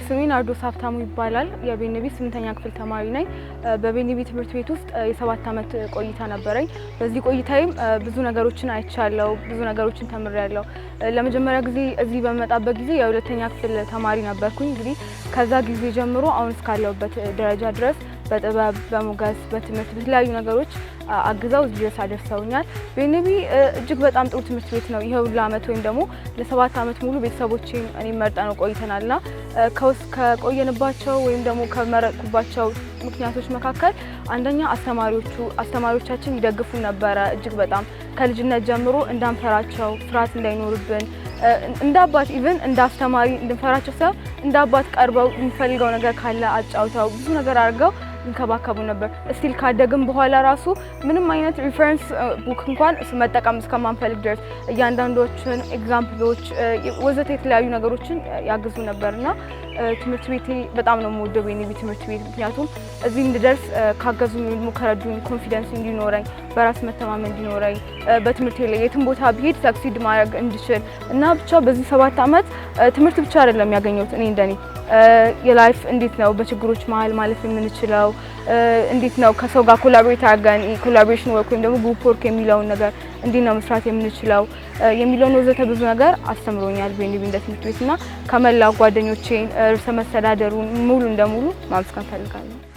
ስሜ ናርዶስ ሀብታሙ ይባላል። የቤኒቢ 8ኛ ክፍል ተማሪ ነኝ። በቤኒቢ ትምህርት ቤት ውስጥ የ7 አመት ቆይታ ነበረኝ። በዚህ ቆይታዬም ብዙ ነገሮችን አይቻለሁ፣ ብዙ ነገሮችን ተምሬያለሁ። ለመጀመሪያ ጊዜ እዚህ በመጣበት ጊዜ የ2ኛ ክፍል ተማሪ ነበርኩኝ። እንግዲህ ከዛ ጊዜ ጀምሮ አሁን እስካለሁበት ደረጃ ድረስ በጥበብ፣ በሞገስ፣ በትምህርት በተለያዩ ነገሮች አግዘው እዚህ ድረስ አደርሰውኛል። ቤኒቢ እጅግ በጣም ጥሩ ትምህርት ቤት ነው። ይሄ ሁሉ አመት ወይም ደግሞ ለ7 አመት ሙሉ ቤተሰቦቼም እኔም መርጠነው ቆይተናልና ከቆየንባቸው ወይም ደግሞ ከመረጥኩባቸው ምክንያቶች መካከል አንደኛ አስተማሪዎቻችን ይደግፉን ነበረ። እጅግ በጣም ከልጅነት ጀምሮ እንዳንፈራቸው፣ ፍርሃት እንዳይኖርብን እንደ አባት ኢቭን እንደ አስተማሪ እንድንፈራቸው ሳይሆን እንደ አባት ቀርበው የሚፈልገው ነገር ካለ አጫውተው ብዙ ነገር አድርገው እንከባከቡ ነበር። እስቲል ካደግን በኋላ ራሱ ምንም አይነት ሪፈረንስ ቡክ እንኳን መጠቀም እስከማንፈልግ ድረስ እያንዳንዶችን ኤግዛምፕሎች ወዘተ የተለያዩ ነገሮችን ያግዙ ነበርና ትምህርት ቤቴ በጣም ነው የምወደው ቤኒቢ ትምህርት ቤት። ምክንያቱም እዚህ እንድደርስ ካገዙኝ ወይም ከረዱኝ ኮንፊደንስ እንዲኖረኝ፣ በራስ መተማመን እንዲኖረኝ፣ በትምህርቴ ላይ የትም ቦታ ብሄድ ሰክሲድ ማድረግ እንድችል እና ብቻ በዚህ 7 አመት ትምህርት ብቻ አይደለም ያገኘሁት። እኔ እንደኔ የላይፍ እንዴት ነው በችግሮች መሀል ማለፍ የምንችለው፣ እንዴት ነው ከሰው ጋር ኮላቦሬት አድርገን ኮላቦሬሽን ወርክ ወይም ደግሞ ግሩፕ ወርክ የሚለውን ነገር እንዴት ነው መስራት የምንችለው የሚለውን ወዘተ ብዙ ነገር አስተምሮኛል ቤኒቢ እንደ ትምህርት ቤትና ከመላው ጓደኞቼን ርዕሰ መስተዳደሩን ሙሉ እንደሙሉ ማመስገን ፈልጋለሁ።